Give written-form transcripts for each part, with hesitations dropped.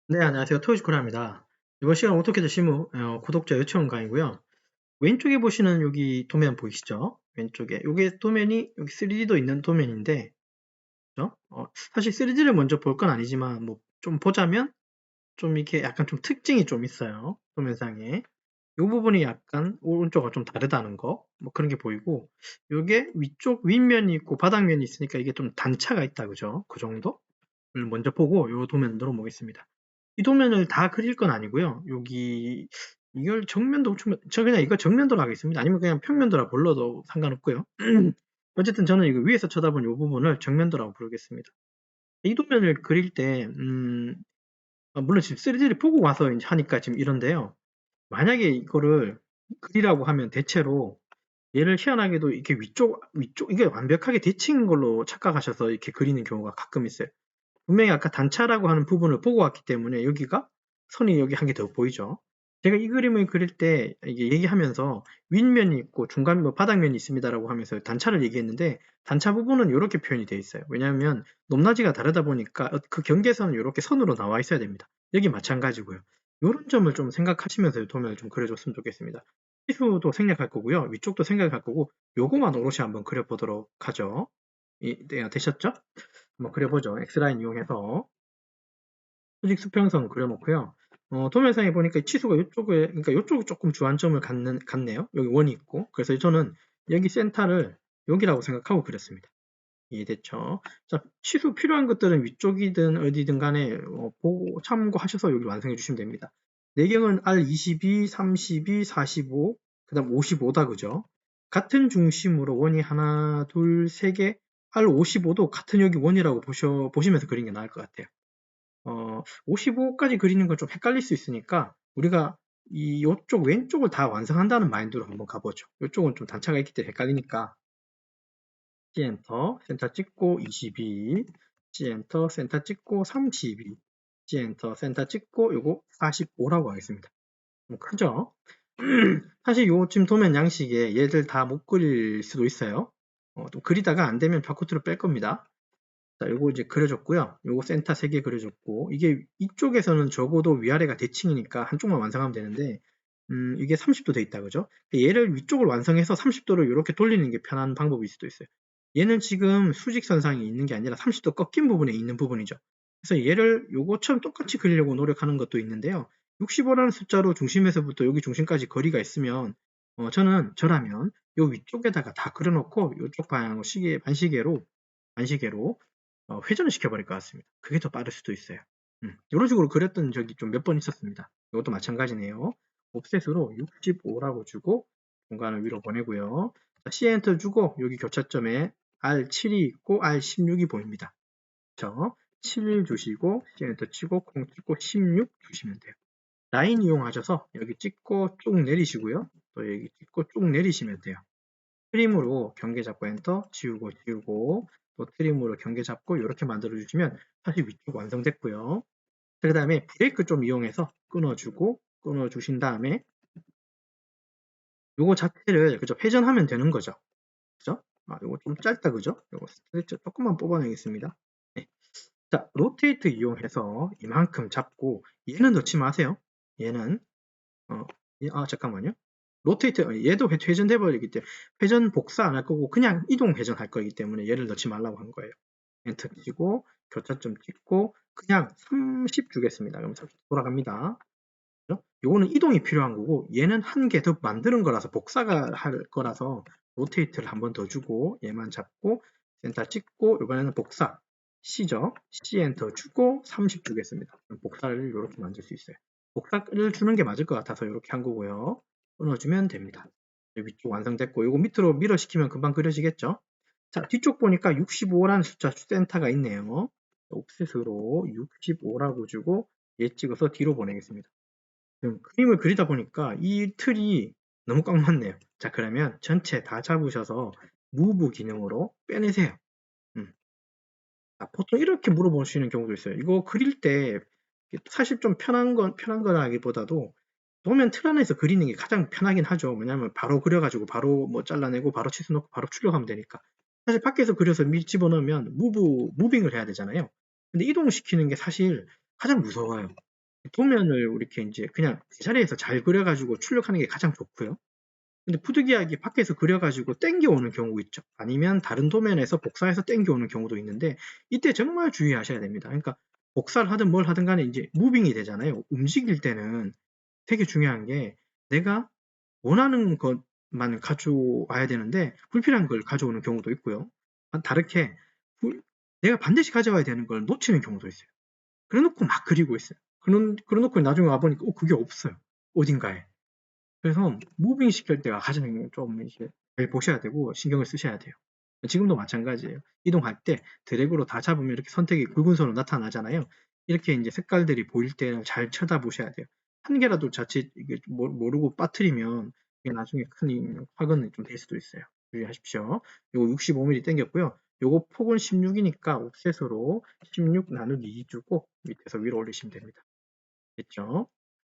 네, 안녕하세요. 토요시코라입니다. 이번 시간 어떻게든 실무 구독자 요청 강의고요. 왼쪽에 보시는 여기 도면 보이시죠? 왼쪽에 요게 도면이 여기 3D도 있는 도면인데, 그죠? 사실 3D를 먼저 볼 건 아니지만 뭐 좀 보자면 좀 이렇게 약간 좀 특징이 좀 있어요. 도면상에. 요 부분이 약간 오른쪽과 좀 다르다는 거, 뭐 그런 게 보이고, 요게 위쪽 윗면이 있고 바닥면이 있으니까 이게 좀 단차가 있다, 그죠? 그 정도를 먼저 보고 요 도면으로 보겠습니다. 이 도면을 다 그릴 건 아니고요. 여기 이걸 정면도 우측면 저 그냥 이거 정면도로 하겠습니다. 아니면 그냥 평면도라 불러도 상관없고요. 어쨌든 저는 이거 위에서 쳐다본 이 부분을 정면도라고 부르겠습니다. 이 도면을 그릴 때 물론 지금 3D를 보고 와서 이제 하니까 지금 이런데요. 만약에 이거를 그리라고 하면 대체로 얘를 희한하게도 이렇게 위쪽 이게 완벽하게 대칭인 걸로 착각하셔서 이렇게 그리는 경우가 가끔 있어요. 분명히 아까 단차라고 하는 부분을 보고 왔기 때문에 여기가 선이 여기 한 개 더 보이죠. 제가 이 그림을 그릴 때 이게 얘기하면서 윗면이 있고 중간 뭐 바닥면이 있습니다라고 하면서 단차를 얘기했는데 단차 부분은 이렇게 표현이 되어 있어요. 왜냐하면 높낮이가 다르다 보니까 그 경계선은 이렇게 선으로 나와 있어야 됩니다. 여기 마찬가지고요. 이런 점을 좀 생각하시면서 도면을 좀 그려줬으면 좋겠습니다. 치수도 생략할 거고요. 위쪽도 생략할 거고 요거만 오롯이 한번 그려보도록 하죠. 되셨죠? 한번 그려보죠. X라인 이용해서 수직 수평선 그려놓고요. 도면상에 보니까 치수가 이쪽에, 그러니까 이쪽이 조금 주안점을 갖네요. 여기 원이 있고. 그래서 저는 여기 센터를 여기라고 생각하고 그렸습니다. 이해됐죠? 자, 치수 필요한 것들은 위쪽이든 어디든 간에 보고 참고하셔서 여기 완성해 주시면 됩니다. 내경은 R22, 32, 45, 그 다음 55다, 그죠? 같은 중심으로 원이 하나, 둘, 세 개, R55도 같은 여기 원이라고 보시면서 그리는 게 나을 것 같아요. 55까지 그리는 건 좀 헷갈릴 수 있으니까 우리가 이 요쪽 왼쪽을 다 완성한다는 마인드로 한번 가보죠. 요쪽은 좀 단차가 있기 때문에 헷갈리니까 C 엔터 센터 찍고 22 C 엔터 센터 찍고 32 C 엔터 센터 찍고 요거 45라고 하겠습니다. 좀 크죠? 사실 요 지금 도면 양식에 얘들 다 못 그릴 수도 있어요. 또 그리다가 안 되면 바코트로 뺄 겁니다. 자, 요거 이제 그려줬고요. 요거 센터 3개 그려줬고, 이게 이쪽에서는 적어도 위아래가 대칭이니까 한쪽만 완성하면 되는데, 이게 30도 돼 있다, 그죠? 얘를 위쪽을 완성해서 30도를 이렇게 돌리는 게 편한 방법일 수도 있어요. 얘는 지금 수직선상에 있는 게 아니라 30도 꺾인 부분에 있는 부분이죠. 그래서 얘를 요거처럼 똑같이 그리려고 노력하는 것도 있는데요. 65라는 숫자로 중심에서부터 여기 중심까지 거리가 있으면, 저라면 요 위쪽에다가 다 그려놓고 요쪽 방향으로 반시계로 회전을 시켜버릴 것 같습니다. 그게 더 빠를 수도 있어요. 이런 식으로 그렸던 적이 좀 몇 번 있었습니다. 이것도 마찬가지네요. 옵셋으로 65라고 주고 공간을 위로 보내고요. C 엔터 주고 여기 교차점에 R7이 있고 R16이 보입니다. 그렇죠? 7 주시고 C 엔터 치고 콩 찍고 16 주시면 돼요. 라인 이용하셔서 여기 찍고 쭉 내리시고요. 또 여기 찍고 쭉 내리시면 돼요. 트림으로 경계 잡고 엔터 지우고 또 트림으로 경계 잡고 이렇게 만들어 주시면 사실 위쪽 완성됐고요. 그 다음에 브레이크 좀 이용해서 끊어 주신 다음에 요거 자체를 그죠 회전하면 되는 거죠. 그죠? 요거 좀 짧다, 그죠? 요거 스트레치 조금만 뽑아내겠습니다. 네. 자, 로테이트 이용해서 이만큼 잡고 얘는 넣지 마세요. 얘는 잠깐만요. 로테이트 얘도 회전돼 버리기 때문에 회전 복사 안 할 거고 그냥 이동 회전할 거기 때문에 얘를 넣지 말라고 한 거예요. 엔터 치고 교차점 찍고 그냥 30 주겠습니다. 그럼 30 돌아갑니다. 요거는 이동이 필요한 거고 얘는 한 개 더 만드는 거라서 복사가 할 거라서 로테이트를 한 번 더 주고 얘만 잡고 센터 찍고 이번에는 복사 C죠. C 엔터 주고 30 주겠습니다. 복사를 이렇게 만들 수 있어요. 복사를 주는 게 맞을 것 같아서 이렇게 한 거고요. 끊어주면 됩니다. 위쪽 완성됐고 이거 밑으로 밀어시키면 금방 그려지겠죠. 자, 뒤쪽 보니까 65라는 숫자 센터가 있네요. 옵셋으로 65라고 주고 얘 찍어서 뒤로 보내겠습니다. 그림을 그리다 보니까 이 틀이 너무 꽉 맞네요. 자, 그러면 전체 다 잡으셔서 무브 기능으로 빼내세요. 보통 이렇게 물어보시는 경우도 있어요. 이거 그릴 때 사실 좀 편한 거라기보다도 도면 틀 안에서 그리는 게 가장 편하긴 하죠. 왜냐하면 바로 그려가지고 바로 뭐 잘라내고 바로 치수 넣고 바로 출력하면 되니까. 사실 밖에서 그려서 미리 집어넣으면 무빙을 해야 되잖아요. 근데 이동시키는 게 사실 가장 무서워요. 도면을 이렇게 이제 그냥 제자리에서 잘 그려가지고 출력하는 게 가장 좋고요. 근데 부득이하게 밖에서 그려가지고 땡겨오는 경우 있죠. 아니면 다른 도면에서 복사해서 땡겨오는 경우도 있는데 이때 정말 주의하셔야 됩니다. 그러니까 복사를 하든 뭘 하든 간에 이제 무빙이 되잖아요. 움직일 때는 되게 중요한 게 내가 원하는 것만 가져와야 되는데 불필요한 걸 가져오는 경우도 있고요. 다르게 내가 반드시 가져와야 되는 걸 놓치는 경우도 있어요. 그래놓고 막 그리고 있어요. 그래놓고 나중에 와보니까 그게 없어요. 어딘가에. 그래서 무빙 시킬 때가 가장 좀 이제 잘 보셔야 되고 신경을 쓰셔야 돼요. 지금도 마찬가지예요. 이동할 때 드래그로 다 잡으면 이렇게 선택이 굵은 선으로 나타나잖아요. 이렇게 이제 색깔들이 보일 때 잘 쳐다보셔야 돼요. 한 개라도 자칫 이게 모르고 빠뜨리면 이게 나중에 큰 화근이 좀 될 수도 있어요. 주의하십시오. 요거 65mm 땡겼고요. 요거 폭은 16이니까 옵셋으로 16 나누기 2 주고 밑에서 위로 올리시면 됩니다. 됐죠?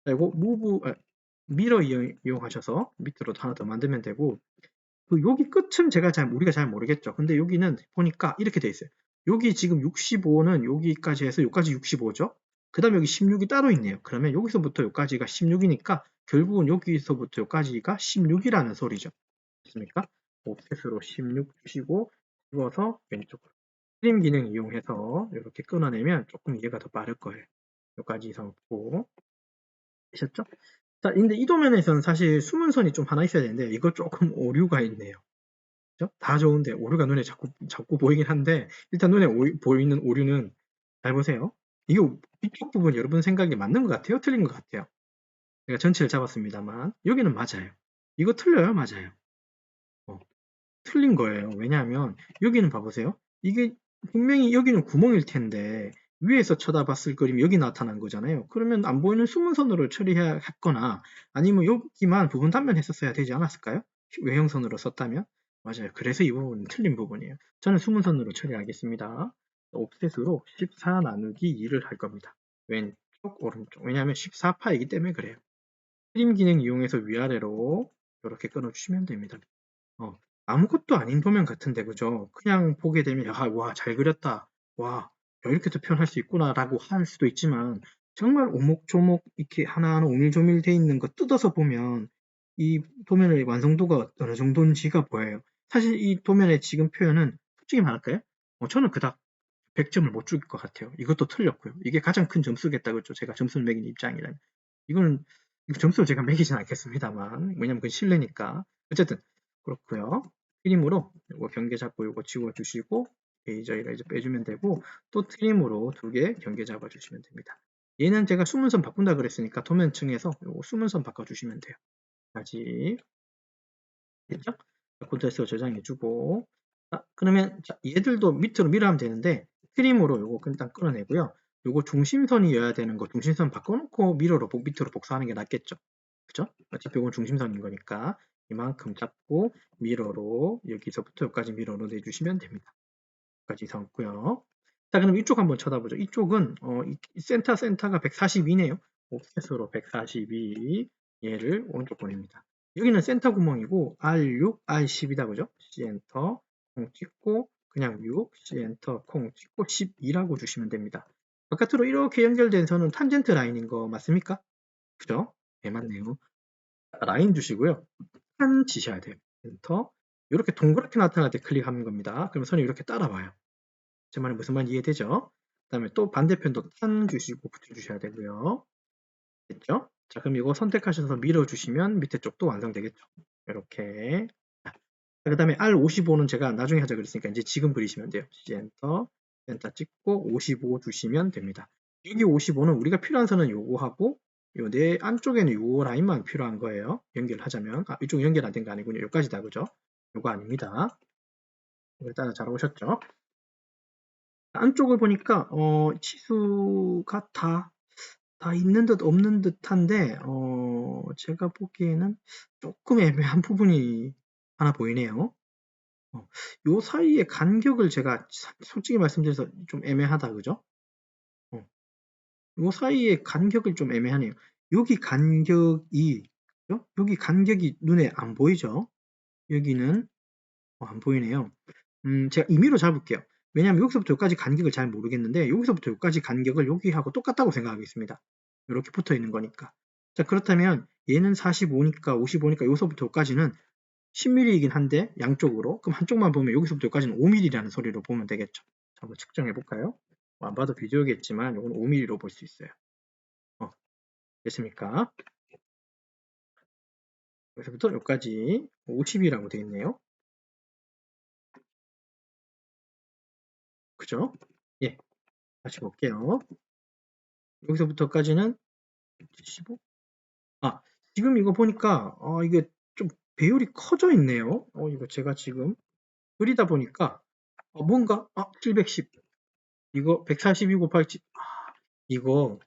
그리고 미러 이용하셔서 밑으로 하나 더 만들면 되고 여기 끝은 우리가 잘 모르겠죠. 근데 여기는 보니까 이렇게 돼 있어요. 여기 지금 65는 여기까지 해서 여기까지 65죠. 그 다음에 여기 16이 따로 있네요. 그러면 여기서부터 여기까지가 16이니까 결국은 여기서부터 여기까지가 16이라는 소리죠. 됐습니까? 옵셋으로 16 주시고 집어서 왼쪽으로 트림 기능 이용해서 이렇게 끊어내면 조금 이해가 더 빠를 거예요. 여기까지 이상 없고 되셨죠? 자, 근데 이 도면에서는 사실 숨은 선이 좀 하나 있어야 되는데 이거 조금 오류가 있네요. 그죠? 다 좋은데 오류가 눈에 자꾸 보이긴 한데 일단 눈에 보이는 오류는 잘 보세요. 이쪽 부분 여러분 생각이 맞는 것 같아요? 틀린 것 같아요? 제가 전체를 잡았습니다만 여기는 맞아요. 이거 틀려요? 맞아요. 틀린 거예요. 왜냐하면 여기는 봐보세요. 이게 분명히 여기는 구멍일 텐데 위에서 쳐다봤을 그림이 여기 나타난 거잖아요. 그러면 안 보이는 숨은 선으로 처리해야 했거나 아니면 여기만 부분 단면했었어야 되지 않았을까요? 외형선으로 썼다면? 맞아요. 그래서 이 부분은 틀린 부분이에요. 저는 숨은 선으로 처리하겠습니다. 옵셋으로 14 나누기 2를 할 겁니다. 왼쪽, 오른쪽. 왜냐하면 14파이기 때문에 그래요. 트림 기능 이용해서 위아래로 이렇게 끊어주시면 됩니다. 아무것도 아닌 도면 같은데, 그죠? 그냥 보게 되면, 와, 잘 그렸다. 와, 이렇게도 표현할 수 있구나, 라고 할 수도 있지만, 정말 오목조목 이렇게 하나하나 오밀조밀 돼 있는 거 뜯어서 보면, 이 도면의 완성도가 어느 정도인지가 보여요. 사실 이 도면의 지금 표현은, 솔직히 말할까요? 저는 그닥 100점을 못 줄 것 같아요. 이것도 틀렸고요. 이게 가장 큰 점수겠다, 그죠? 제가 점수를 매긴 입장이라면. 이거는, 점수를 제가 매기진 않겠습니다만, 왜냐면 그건 실례니까. 어쨌든, 그렇고요. 트림으로 이거 경계 잡고 이거 지워주시고 레이저 이제 빼주면 되고 또 트림으로 2개 경계 잡아주시면 됩니다. 얘는 제가 숨은선 바꾼다 그랬으니까 도면층에서 이거 숨은선 바꿔주시면 돼요. 까지 됐죠? 콘텐츠로 저장해주고 그러면 얘들도 밑으로 밀어하면 되는데 트림으로 이거 일단 끌어내고요. 요거 중심선이어야 되는 거 중심선 바꿔놓고 밑으로 복사하는 게 낫겠죠? 그죠? 어차피 이건 중심선인 거니까 이만큼 잡고 미러로 여기서부터 여기까지 미러로 내주시면 됩니다. 여기까지 이상 없고요. 자, 그럼 이쪽 한번 쳐다보죠. 이쪽은 센터가 142네요. 옵셋으로 142 얘를 오른쪽 보냅니다. 여기는 센터 구멍이고 R6, R10이다 그죠? C엔터 콩 찍고 그냥 6, C엔터 콩 찍고 12라고 주시면 됩니다. 바깥으로 이렇게 연결된 선은 탄젠트 라인인 거 맞습니까? 그죠? 네, 맞네요. 라인 주시고요. 한 지셔야 돼요. 엔터. 이렇게 동그랗게 나타날 때 클릭하는 겁니다. 그러면 선이 이렇게 따라와요. 제 말이 무슨 말인지 이해되죠? 그 다음에 또 반대편도 탄 주시고 붙여주셔야 되고요. 됐죠? 자, 그럼 이거 선택하셔서 밀어주시면 밑에 쪽도 완성되겠죠? 이렇게. 그 다음에 R55는 제가 나중에 하자 그랬으니까 이제 지금 그리시면 돼요. 엔터, 엔터 찍고 55 주시면 됩니다. 여기 55는 우리가 필요한 선은 요거하고 요 내 안쪽에는 요 라인만 필요한 거예요. 연결하자면. 이쪽 연결 안 된 거 아니군요. 여기까지다, 그죠? 요거 아닙니다. 이걸 따라 잘 오셨죠? 안쪽을 보니까, 치수가 다 있는 듯 없는 듯한데, 제가 보기에는 조금 애매한 부분이 하나 보이네요. 요 사이의 간격을 제가 솔직히 말씀드려서 좀 애매하다, 그죠? 요 사이의 간격을 좀 애매하네요. 여기 간격이, 그죠? 여기 간격이 눈에 안 보이죠? 여기는 안 보이네요. 제가 임의로 잡을게요. 왜냐하면 여기서부터 여기까지 간격을 잘 모르겠는데 여기서부터 여기까지 간격을 여기하고 똑같다고 생각하겠습니다. 이렇게 붙어 있는 거니까. 자, 그렇다면 얘는 45니까 55니까 여기서부터 여기까지는 10mm이긴 한데 양쪽으로. 그럼 한쪽만 보면 여기서부터 여기까지는 5mm라는 소리로 보면 되겠죠. 자, 한번 측정해 볼까요? 안 봐도 비디오겠지만 이건 5mm로 볼 수 있어요. 됐습니까? 여기서부터 여기까지 50이라고 되어 있네요. 그죠? 예, 다시 볼게요. 여기서부터까지는 75? 아, 지금 이거 보니까 이게 좀 배율이 커져 있네요. 이거 제가 지금 그리다 보니까 뭔가 710 이거 142 곱하기 이거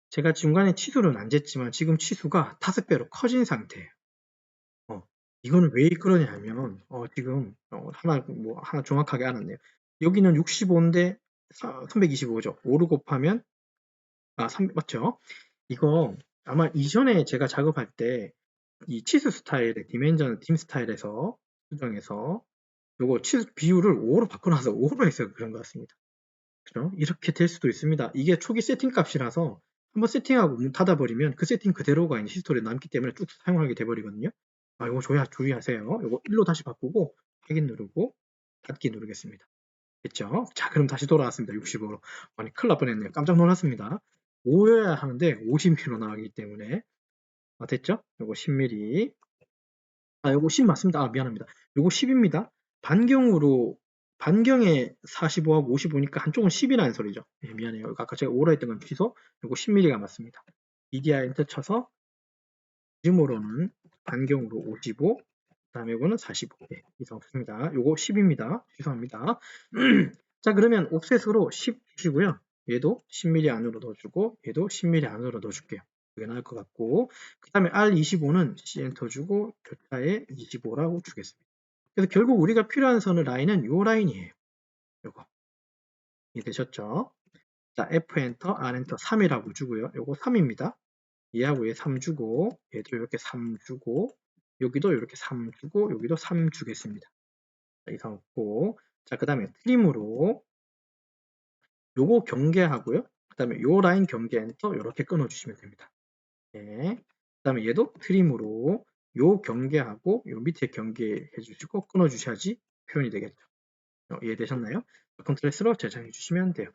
제가 중간에 치수는 안 쟀지만 지금 치수가 5배로 커진 상태예요. 이거는 왜 그러냐면 지금 하나 정확하게 알았네요. 여기는 65인데 325죠. 5를 곱하면 3 맞죠? 이거 아마 이전에 제가 작업할 때 이 치수 스타일의 디멘전 딤 스타일에서 수정해서 요거 치수 비율을 5로 바꿔놔서 5로 해서 그런 것 같습니다. 그죠? 이렇게 될 수도 있습니다. 이게 초기 세팅 값이라서 한번 세팅하고 문 닫아버리면 그 세팅 그대로가 이제 히스토리에 남기 때문에 쭉 사용하게 돼버리거든요. 이거 주의하세요. 이거 1로 다시 바꾸고 확인 누르고 닫기 누르겠습니다. 됐죠? 자, 그럼 다시 돌아왔습니다. 65로. 아니, 큰일 날 뻔했네요. 깜짝 놀랐습니다. 5여야 하는데 50mm로 나가기 때문에. 됐죠? 요거 10mm. 요거 10 맞습니다. 미안합니다. 요거 10입니다. 반경에 45하고 55니까 한쪽은 10이라는 소리죠. 미안해요. 아까 제가 5라 했던 건 취소. 요거 10mm가 맞습니다. EDR 엔터 쳐서 지금으로는 반경으로 55, 그 다음에 이거는 45. 이상 없습니다. 요거 10입니다. 죄송합니다. 자, 그러면 옵셋으로 10 주시고요. 얘도 10mm 안으로 넣어주고, 얘도 10mm 안으로 넣어줄게요. 그게 나을 것 같고, 그 다음에 R25는 C 엔터 주고, 교차에 25라고 주겠습니다. 그래서 결국 우리가 필요한 선의 라인은 요 라인이에요. 요거. 이해되셨죠? 자, F 엔터, R 엔터 3이라고 주고요. 요거 3입니다. 얘하고 얘 3 주고, 얘도 이렇게 3 주고, 여기도 이렇게 3 주고, 여기도 3 주겠습니다. 자, 이상 없고, 자, 그 다음에 트림으로 요거 경계하고요. 그 다음에 요 라인 경계 엔터 이렇게 끊어주시면 됩니다. 네. 그 다음에 얘도 트림으로 요 경계하고 요 밑에 경계해 주시고 끊어주셔야지 표현이 되겠죠. 이해되셨나요? 컨트롤스로 저장해 주시면 돼요.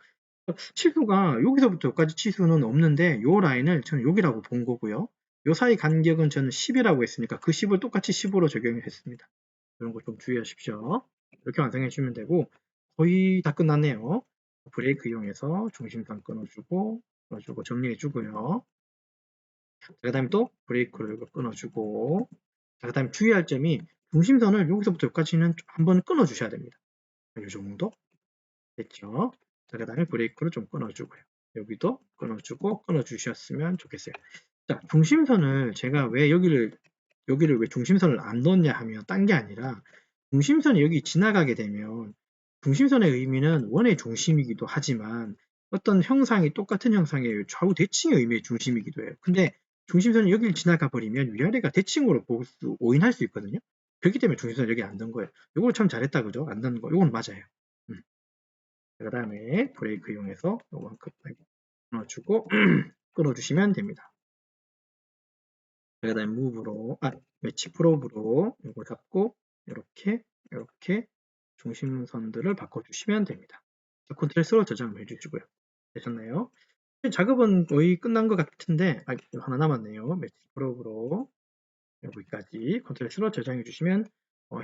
치수가 여기서부터 여기까지 치수는 없는데 요 라인을 저는 여기라고 본 거고요. 요 사이 간격은 저는 10이라고 했으니까 그 10을 똑같이 15로 적용했습니다. 이런 거 좀 주의하십시오. 이렇게 완성해 주시면 되고 거의 다 끝났네요. 브레이크 이용해서 중심선 끊어주고 정리해 주고요. 그 다음에 또 브레이크를 끊어주고 그 다음에 주의할 점이 중심선을 여기서부터 여기까지는 한번 끊어 주셔야 됩니다. 이 정도 됐죠? 그 다음에 브레이크를 좀 끊어주고요. 여기도 끊어주고 끊어주셨으면 좋겠어요. 자, 중심선을 제가 왜 여기를 왜 중심선을 안 넣었냐 하면 딴 게 아니라 중심선이 여기 지나가게 되면 중심선의 의미는 원의 중심이기도 하지만 어떤 형상이 똑같은 형상의 좌우 대칭의 의미의 중심이기도 해요. 근데 중심선이 여기를 지나가 버리면 위아래가 대칭으로 오인할 수 있거든요. 그렇기 때문에 중심선을 여기 안 넣은 거예요. 이걸 참 잘했다 그죠? 안 넣는 거. 이건 맞아요. 그 다음에 브레이크 이용해서 요만큼 끊어주고 끊어주시면 됩니다. 그 다음에 무브로 매치 프로브로 이걸 잡고 이렇게 중심선들을 바꿔주시면 됩니다. 컨트롤스로 저장을 해주시고요. 되셨나요? 작업은 거의 끝난 것 같은데 하나 남았네요. 매치 프로브로 여기까지 컨트롤스로 저장해 주시면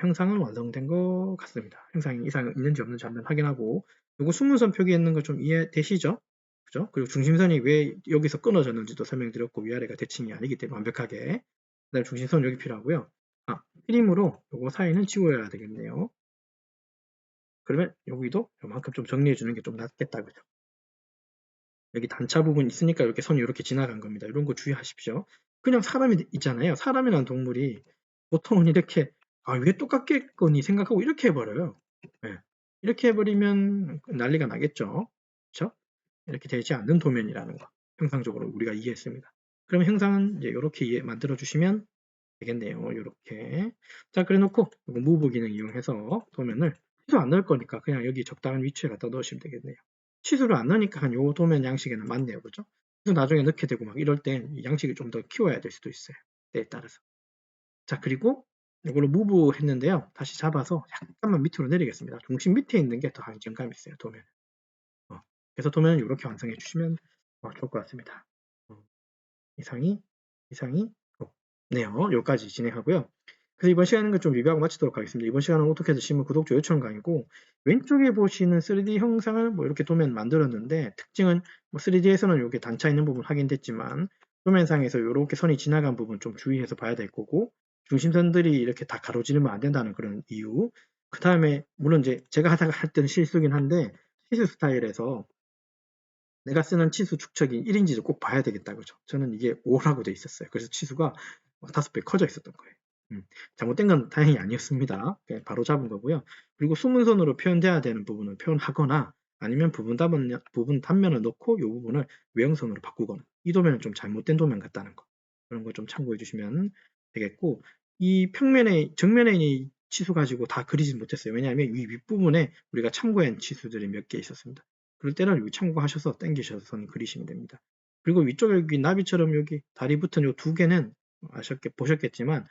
형상은 완성된 것 같습니다. 형상이 이상 있는지 없는지 한번 확인하고 이거 숨문선 표기했는 거 좀 이해되시죠? 그죠? 그리고 중심선이 왜 여기서 끊어졌는지도 설명드렸고 위아래가 대칭이 아니기 때문에 완벽하게 그다음에 중심선 여기 필요하고요. 필름으로 이거 사이는 지워야 되겠네요. 그러면 여기도 이만큼 좀 정리해 주는 게 좀 낫겠다 그죠? 여기 단차 부분 있으니까 이렇게 선이 이렇게 지나간 겁니다. 이런 거 주의하십시오. 그냥 사람이 있잖아요. 사람이란 동물이 보통은 이렇게 왜 똑같겠거니 생각하고 이렇게 해버려요. 네. 이렇게 해버리면 난리가 나겠죠. 그렇죠? 이렇게 되지 않는 도면이라는 거 형상적으로 우리가 이해했습니다. 그러면 형상은 이제 이렇게 만들어 주시면 되겠네요. 이렇게 자 그래놓고 무브 기능 이용해서 도면을 치수 안 넣을 거니까 그냥 여기 적당한 위치에 갖다 넣으시면 되겠네요. 치수를 안 넣으니까 한 요 도면 양식에는 맞네요. 그죠? 그래서 나중에 넣게 되고 막 이럴 땐 양식을 좀 더 키워야 될 수도 있어요. 때에 따라서. 자, 그리고 이걸로 무브 했는데요. 다시 잡아서 약간만 밑으로 내리겠습니다. 중심 밑에 있는 게 더 안정감이 있어요, 도면. 그래서 도면을 이렇게 완성해 주시면 좋을 것 같습니다. 이상이 네요. 여기까지 진행하고요. 그래서 이번 시간은 좀 리뷰하고 마치도록 하겠습니다. 이번 시간은 오토캐드 시무 구독자 요청 강의고, 왼쪽에 보시는 3D 형상을 뭐 이렇게 도면 만들었는데, 특징은 뭐 3D에서는 이렇게 단차 있는 부분 확인됐지만, 도면상에서 이렇게 선이 지나간 부분 좀 주의해서 봐야 될 거고, 중심선들이 이렇게 다 가로지르면 안 된다는 그런 이유. 그 다음에 물론 이제 제가 하다가 할 때는 실수긴 한데, 치수 스타일에서 내가 쓰는 치수 축척이 1인지를 꼭 봐야 되겠다, 그죠? 저는 이게 5라고 돼 있었어요. 그래서 치수가 5배 커져 있었던 거예요. 잘못된 건 다행히 아니었습니다. 그냥 바로 잡은 거고요. 그리고 수문선으로 표현돼야 되는 부분을 표현하거나, 아니면 부분 단면을 넣고 이 부분을 외형선으로 바꾸거나, 이 도면은 좀 잘못된 도면 같다는 거, 그런 거 좀 참고해 주시면 되겠고, 이 정면에 이 치수 가지고 다 그리진 못했어요. 왜냐하면 이 윗부분에 우리가 참고한 치수들이 몇 개 있었습니다. 그럴 때는 여기 참고하셔서 당기셔서 선 그리시면 됩니다. 그리고 위쪽에 여기 나비처럼 여기 다리 붙은 이 두 개는 보셨겠지만,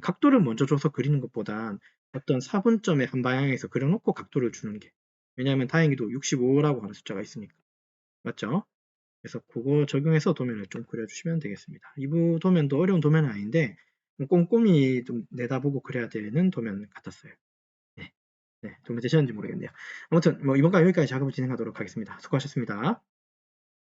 각도를 먼저 줘서 그리는 것보단 어떤 사분점의 한 방향에서 그려놓고 각도를 주는 게, 왜냐하면 다행히도 65라고 하는 숫자가 있으니까, 맞죠? 그래서 그거 적용해서 도면을 좀 그려주시면 되겠습니다. 이부 도면도 어려운 도면은 아닌데 꼼꼼히 좀 내다보고 그려야 되는 도면 같았어요. 네, 도움이 되셨는지 모르겠네요. 아무튼 뭐 이번 강 여기까지 작업을 진행하도록 하겠습니다. 수고하셨습니다.